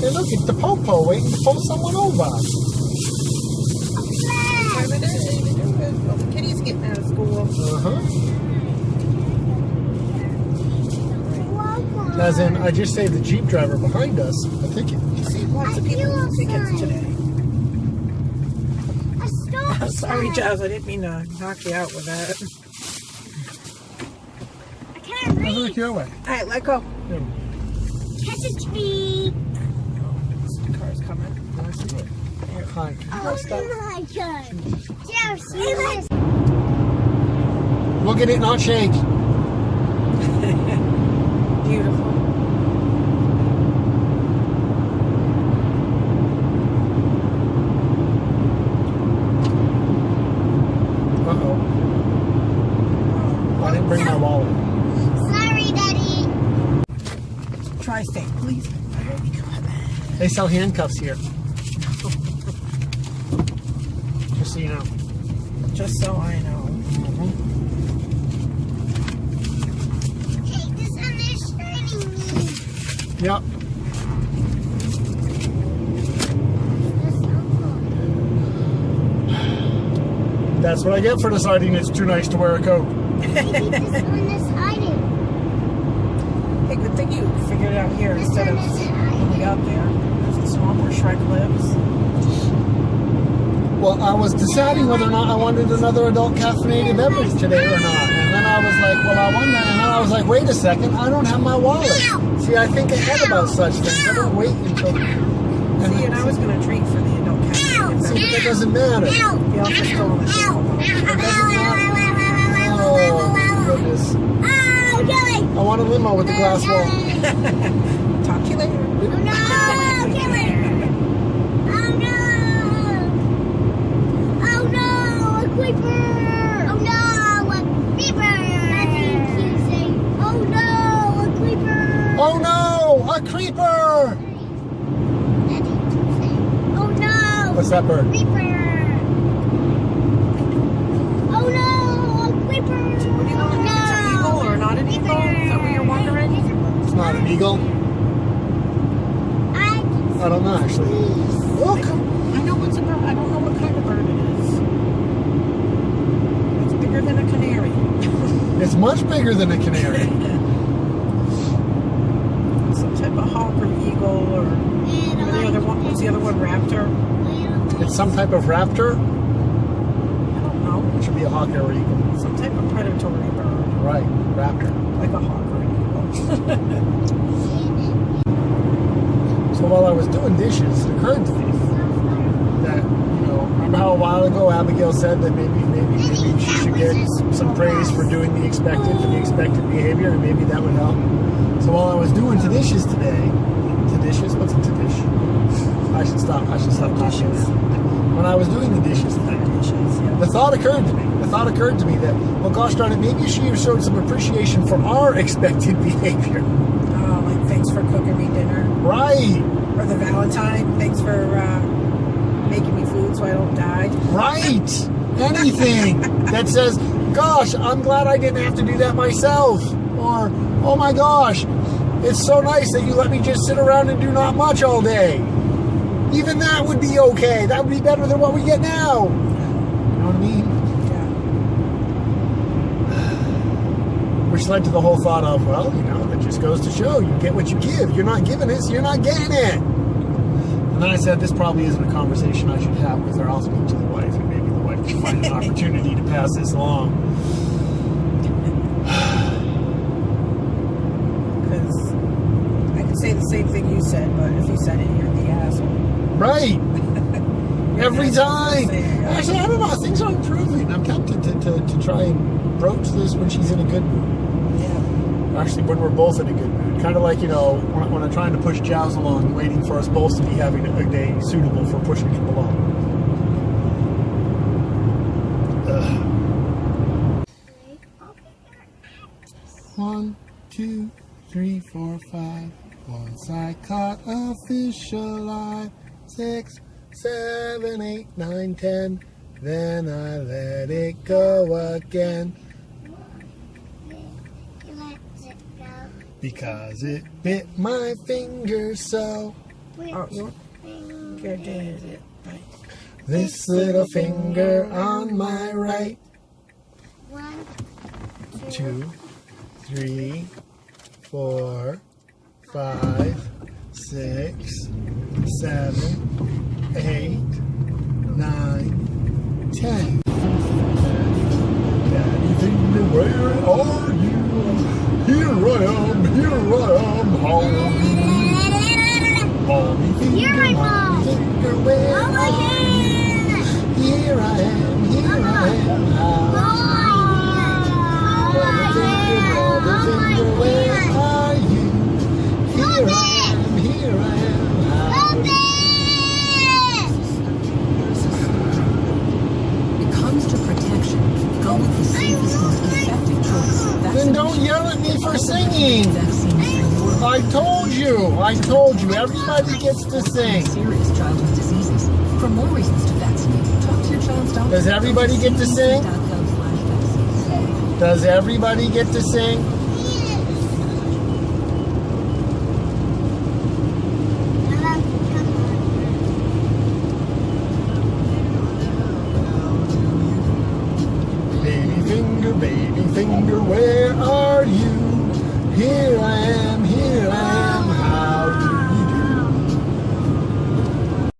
Hey, look, it's the Popo waiting to pull someone over. Time of day. Well, the kitty's getting out of school. As in, I just saved the Jeep driver behind us a ticket. You see lots of people with tickets today. Sorry, Jazz, I didn't mean to knock you out with that. I can't read. Look your way. All right, let go. Yeah. Catch a tree. The car's coming. Hi. Oh my God. Jeff, see this? Look at it, not shake. Beautiful. Uh-oh. I didn't bring my wallet. Sorry, Daddy. Tri-State, please. They sell handcuffs here. Just so you know. Just so I know. Hey, this one is hurting me. Yep. That's what I get for deciding it's too nice to wear a coat. Maybe this one is hiding. Hey, good thing you figured it out here This instead of one is hiding. way out there. There's the swamp where Shrek lives. Well, I was deciding whether or not I wanted another adult caffeinated beverage today or not. And then I was like, well, I want that. And then I was like, wait a second, I don't have my wallet. See, I think ahead about such things. I don't wait until... See, and I was going to drink for the adult caffeine. See, but that doesn't matter. The offer's still on the table. It doesn't matter. Oh, goodness. I want a limo with the glass wall. Talk to you later. Oh no, a creeper! Oh no! What's that bird? Creeper! Oh no! A creeper! What do you know? If it's an eagle or not an eagle? Is that what you're wondering? It's not an eagle. I don't know actually. Look! I know what's a bird. I don't know what kind of bird it is. It's bigger than a canary. It's much bigger than a canary. Some type of hawk or eagle or the other one. What's the other one? Raptor? It's some type of raptor. I don't know. It should be a hawk or eagle. Some type of predatory bird. Right, raptor. Like a hawk or an eagle. So while I was doing dishes, it occurred to me that, remember how a while ago Abigail said that maybe she should get some praise for doing the expected behavior, and maybe that would help. So while I was doing dishes today, what's a dish? I should stop talking. When I was doing the dishes today, the thought occurred to me that, well, gosh darn it, maybe she showed some appreciation for our expected behavior. Oh, like thanks for cooking me dinner. Right. Or the Valentine, thanks for making me food so I don't die. Right. Anything that says, gosh, I'm glad I didn't have to do that myself. Or, oh my gosh, it's so nice that you let me just sit around and do not much all day. Even that would be okay. That would be better than what we get now. You know what I mean? Yeah. Which led to the whole thought of, well, it just goes to show you get what you give. You're not giving it, so you're not getting it. And then I said, this probably isn't a conversation I should have with her. I'll speak to the wife, and maybe the wife can find an opportunity to pass this along. Because I could say the same thing you said, but if you said it, you're the asshole. Right. Every time. Actually, I don't know. Things are improving. I'm tempted to try and broach this when she's in a good mood. Yeah. Actually, when we're both in a good mood. Kind of like, when I'm trying to push Jazz along, waiting for us both to be having a day suitable for pushing him along. 1, 2, 3, 4, 5. Once I caught a fish alive. 6, 7, 8, 9, 10. Then I let it go again. Because it bit my finger so. Oh, you get it. Right. This little finger on my right. 1, 2, 3, 4, 5, 6, 7, 8, 9, 10. Daddy finger, where are you? Here I am, mommy. Mommy finger, You're my mom. mommy finger, where Oh my are you? God. Here I am, brother finger, where are you? Here I am, howdy. It comes to protection. Go with the safest, most effective choice. Then don't yell at me for singing. I told you, everybody gets to sing. Serious childhood diseases. For more reasons to vaccinate, talk to your child's doctor. Does everybody get to sing? Does everybody get to sing? Baby finger, where are you? Here I am.